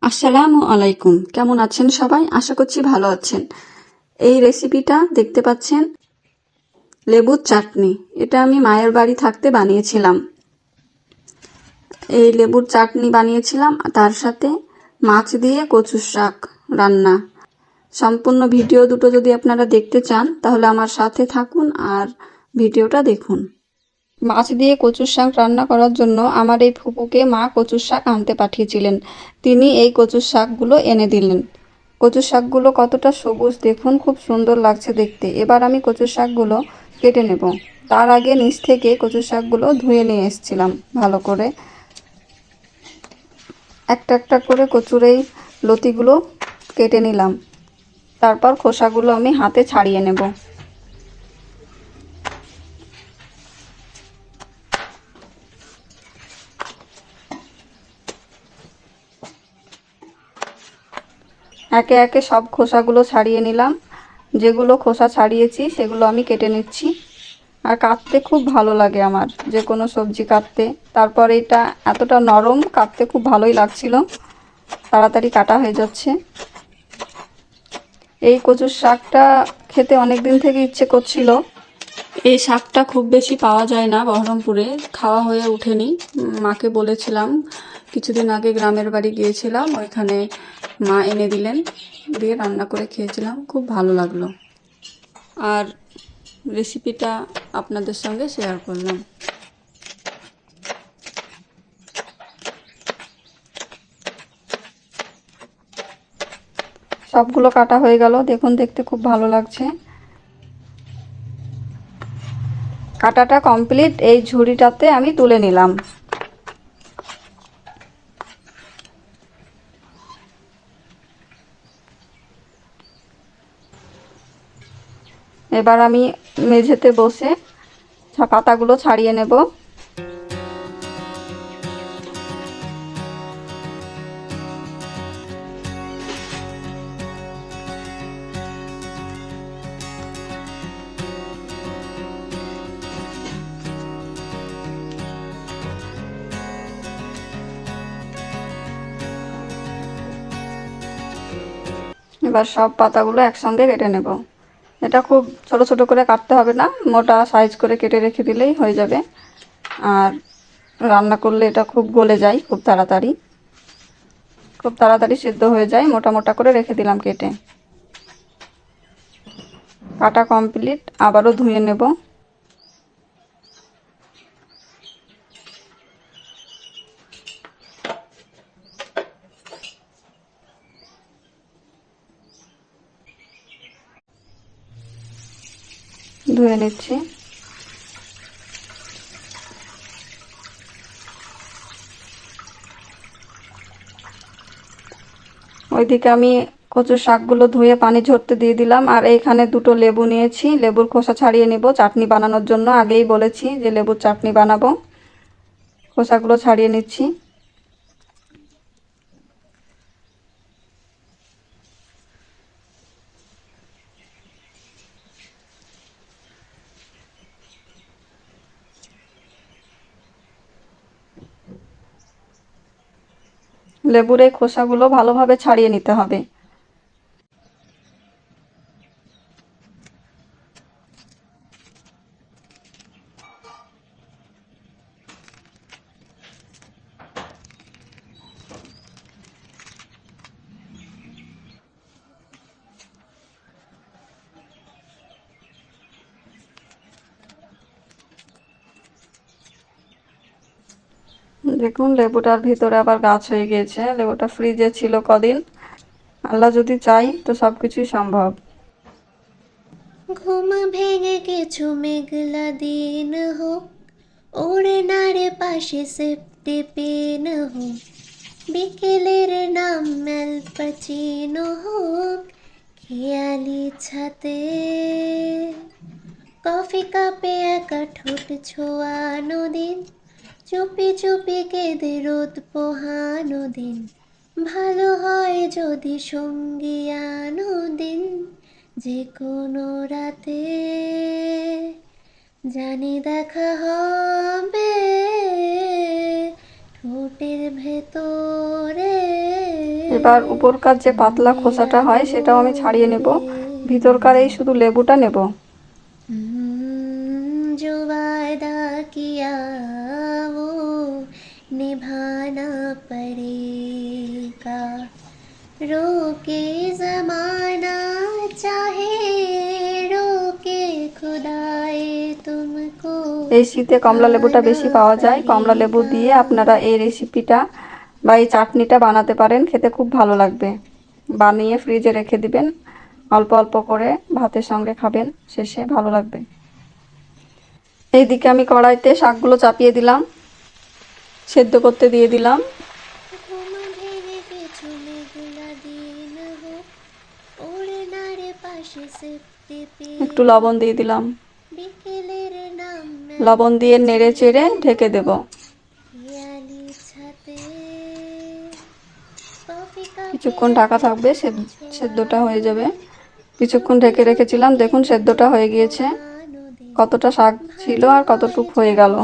আসসালামু আলাইকুম। কেমন আছেন সবাই? আশা করছি ভালো আছেন। এই রেসিপিটা দেখতে পাচ্ছেন, লেবুর চাটনি। এটা আমি মায়ের বাড়ি থাকতে বানিয়েছিলাম। এই লেবুর চাটনি বানিয়েছিলাম, তার সাথে মাছ দিয়ে কচুর শাক রান্না। সম্পূর্ণ ভিডিও দুটো যদি আপনারা দেখতে চান তাহলে আমার সাথে থাকুন আর ভিডিওটা দেখুন। মাছ দিয়ে কচুর শাক রান্না করার জন্য আমার এই ফুপুকে মা কচুর শাক আনতে পাঠিয়েছিলেন। তিনি এই কচুর শাকগুলো এনে দিলেন। কচুর শাকগুলো কতটা সবুজ দেখুন, খুব সুন্দর লাগছে দেখতে। এবার আমি কচুর শাকগুলো কেটে নেব। তার আগে নিচ থেকে কচুর শাকগুলো ধুয়ে নিয়ে এসেছিলাম ভালো করে। একটা একটা করে কচুর এই লতিগুলো কেটে নিলাম। তারপর খোসাগুলো আমি হাতে ছাড়িয়ে নেব। একে একে সব খোসাগুলো ছাড়িয়ে নিলাম। যেগুলো খোসা ছাড়িয়েছি সেগুলো আমি কেটে নিচ্ছি। আর কাটতে খুব ভালো লাগে আমার, যে কোনো সবজি কাটতে। তারপর এটা এতটা নরম, কাটতে খুব ভালোই লাগছিল, তাড়াতাড়ি কাটা হয়ে যাচ্ছে। এই কচুর শাকটা খেতে অনেক দিন থেকে ইচ্ছে করছিল। এই শাকটা খুব বেশি পাওয়া যায় না বহরমপুরে, খাওয়া হয়ে ওঠেনি। মাকে বলেছিলাম, কিছুদিন আগে গ্রামের বাড়ি গিয়েছিলাম, ওইখানে মা এনে দিলেন, দিয়ে রান্না করে খেয়েছিলাম, খুব ভালো লাগলো। আর রেসিপিটা আপনাদের সঙ্গে শেয়ার করলাম। সবগুলো কাটা হয়ে গেল, দেখুন দেখতে খুব ভালো লাগছে। কাটাটা কমপ্লিট। এই ঝুড়িটাতে আমি তুলে নিলাম। এবার আমি মেঝেতে বসে পাতাগুলো ছাড়িয়ে নেব। এবার সব পাতাগুলো একসঙ্গে কেটে নেব। এটা খুব ছোট ছোট করে কাটতে হবে না, মোটা সাইজ করে কেটে রেখে দিলেই হয়ে যাবে। আর রান্না করলে এটা খুব গলে যায়, খুব তাড়াতাড়ি সিদ্ধ হয়ে যায়। মোটা মোটা করে রেখে দিলাম কেটে। কাটা কমপ্লিট, আবারও ধুয়ে নেব। ধুয়ে নিচ্ছি। ওইদিকে আমি কচুর শাকগুলো ধুয়ে পানি ঝরতে দিয়ে দিলাম। আর এইখানে দুটো লেবু নিয়েছি, লেবুর খোসা ছাড়িয়ে নেব চাটনি বানানোর জন্য। আগেই বলেছি যে লেবুর চাটনি বানাবো। খোসাগুলো ছাড়িয়ে নিচ্ছি। লেবুর এই খোসাগুলো ভালোভাবে ছাড়িয়ে নিতে হবে। দেখুন লেবুটার ভিতরে আবার গাছ হয়ে গিয়েছে। লেবুটা ফ্রিজে ছিল কদিন। আল্লাহ যদি চাই তো সব কিছুই সম্ভব। ঘুম ভেঙে কিছু মেঘলা দিন হোক, ওড়ে নাড়ে পাশে সেপ্টে পেন হোক, বিকেলের নাম ম্যালপাচিনো হোক, খেয়ালি ছাতে কফি কাপে একা ঠোঁট ছোঁয়ানো দিন, চুপি চুপি কেঁদে রোদ পোহানো দিন, ভালো হয় যদি সঙ্গী আনো দিন, যে কোনো রাতে জানি দেখা হবে ঠোঁটের ভেতরে এবার উপরকার যে পাতলা খোসাটা হয় সেটাও আমি ছাড়িয়ে নেব, ভিতরকার এই শুধু লেবুটা নেব। जो वादा किया वो निभाना पड़ेगा, रोके जमाना चाहे रोके खुदाए तुमको এই শীতে কমলা লেবুটা বেশি পাওয়া যায়, কমলা লেবু দিয়ে আপনারা এই রেসিপিটা বা এই চাটনিটা বানাতে পারেন, খেতে খুব ভালো লাগবে। বানিয়ে ফ্রিজে রেখে দিবেন, অল্প অল্প করে ভাতের সঙ্গে খাবেন, শেষে ভালো লাগবে। এইদিকে আমি কড়াইতে শাকগুলো চাপিয়ে দিলাম, সেদ্ধ করতে দিয়ে দিলাম। ঘুম ভেঙে কিছু মেঘলা দিন হোক, ওড়ে না রে পাশে সেপ্তে একটু লবণ দিয়ে দিলাম, বিকেলের নাম লবণ দিয়ে নেড়ে চেড়ে ঢেকে দেব। পিয়ালি ছাতে কফি কিছুক্ষণ ঢাকা থাকবে, সেদ্ধটা হয়ে যাবে। কিছুক্ষণ ঢেকে রেখেছিলাম, দেখুন সেদ্ধটা হয়ে গিয়েছে। কতটা শাক ছিল আর কতটুক হয়ে গেল।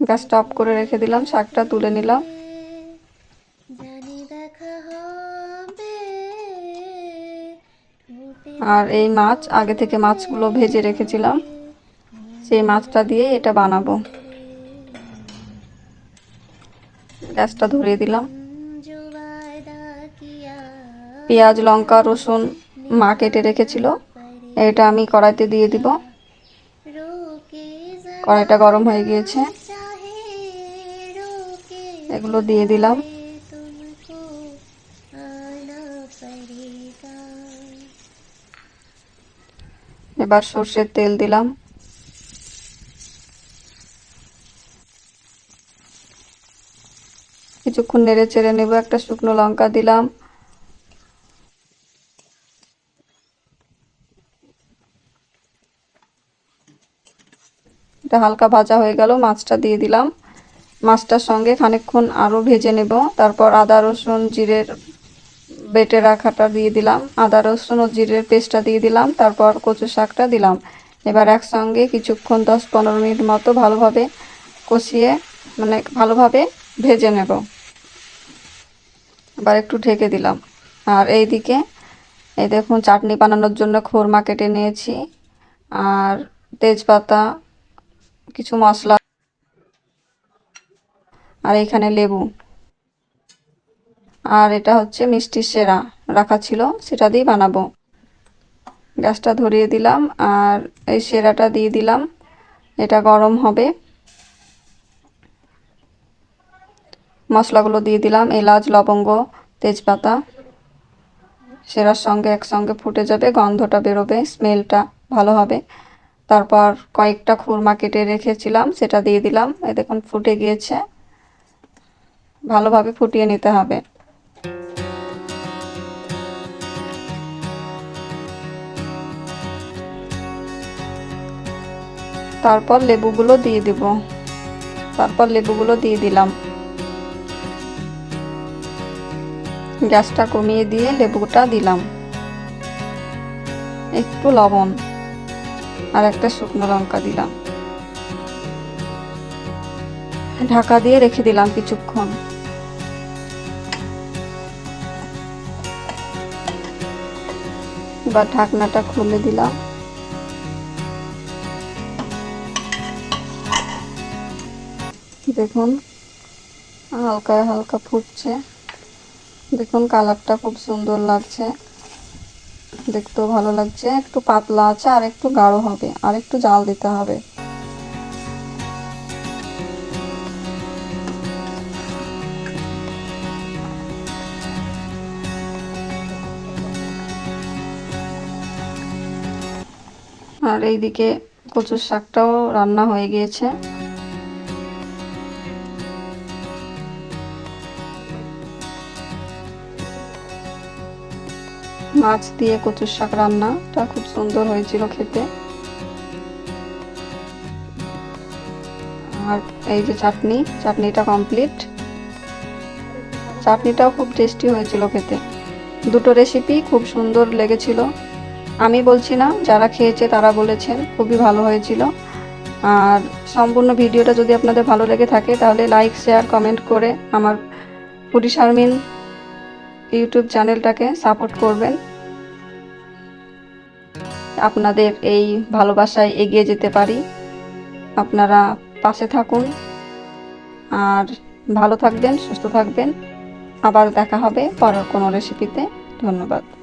গ্যাসটা অফ করে রেখে দিলাম, শাকটা তুলে নিলাম। আর এই মাছ, আগে থেকে মাছগুলো ভেজে রেখেছিলাম, সেই মাছটা দিয়ে এটা বানাবো। গ্যাসটা ধরিয়ে দিলাম। পেঁয়াজ, লঙ্কা, রসুন মা কেটে রেখেছিল, এটা আমি কড়াইতে দিয়ে দিব। কড়াইটা গরম হয়ে গিয়েছে, এগুলো দিয়ে দিলাম। এবার সর্ষের তেল দিলাম, কিছুক্ষণ নেড়ে চেড়ে নেব। একটা শুকনো লঙ্কা দিলাম, এটা হালকা ভাজা হয়ে গেল, মাছটা দিয়ে দিলাম। মাছটার সঙ্গে খানিকক্ষণ আরও ভেজে নেব। তারপর আদা রসুন জিরের বেটে রাখাটা দিয়ে দিলাম, আদা রসুন ও জিরের পেস্টটা দিয়ে দিলাম। তারপর কচু শাকটা দিলাম। এবার একসঙ্গে কিছুক্ষণ 10-15 মিনিট মতো ভালোভাবে কষিয়ে, মানে ভালোভাবে ভেজে নেব। আবার একটু ঢেকে দিলাম। আর এইদিকে এই দেখুন চাটনি বানানোর জন্য খোরমা কেটে নিয়েছি, আর তেজপাতা, কিছু মশলা, আর এখানে লেবু, আর এটা হচ্ছে মিষ্টির সেরা রাখা ছিল, সেটা দিয়ে বানাবো। গ্যাসটা ধরিয়ে দিলাম আর এই সেরাটা দিয়ে দিলাম, এটা গরম হবে। মশলাগুলো দিয়ে দিলাম, এলাচ, লবঙ্গ, তেজপাতা। সেরার সঙ্গে একসঙ্গে ফুটে যাবে, গন্ধটা বেরোবে, স্মেলটা ভালো হবে। তারপর কয়েকটা খুরমা কেটে রেখেছিলাম, সেটা দিয়ে দিলাম। এই দেখুন ফুটে গিয়েছে, ভালোভাবে ফুটিয়ে নিতে হবে। তারপর লেবুগুলো দিয়ে দিব, দিলাম। গ্যাসটা কমিয়ে দিয়ে লেবুটা দিলাম, একটু লবণ আর একটা শুকনো লঙ্কা দিলাম। ঢাকা দিয়ে রেখে দিলাম কিছুক্ষণ। এবার ঢাকনাটা খুলে দিলাম। দেখুন হালকা হালকা ফুটছে, দেখুন কালারটা খুব সুন্দর লাগছে, দেখতেও ভালো লাগছে। একটু পাতলা আছে, আর একটু গাঢ় হবে, আর একটু জাল দিতে হবে। আর এইদিকে কচুর শাকটাও রান্না হয়ে গিয়েছে। মাছ দিয়ে কচুর শাক রান্নাটা খুব সুন্দর হয়েছিল খেতে। আর এই যে চাটনিটা কমপ্লিট। চাটনিটাও খুব টেস্টি হয়েছিল খেতে। দুটো রেসিপি খুব সুন্দর লেগেছিল, আমি বলছি না, যারা খেয়েছে তারা বলেছেন খুবই ভালো হয়েছিল। আর সম্পূর্ণ ভিডিওটা যদি আপনাদের ভালো লেগে থাকে তাহলে লাইক, শেয়ার, কমেন্ট করে আমার ফুডি শারমিন ইউটিউব চ্যানেলটাকে সাপোর্ট করবেন। আপনাদের এই ভালোবাসায় এগিয়ে যেতে পারি। আপনারা পাশে থাকুন আর ভালো থাকবেন, সুস্থ থাকবেন। আবার দেখা হবে পরের কোনো রেসিপিতে। ধন্যবাদ।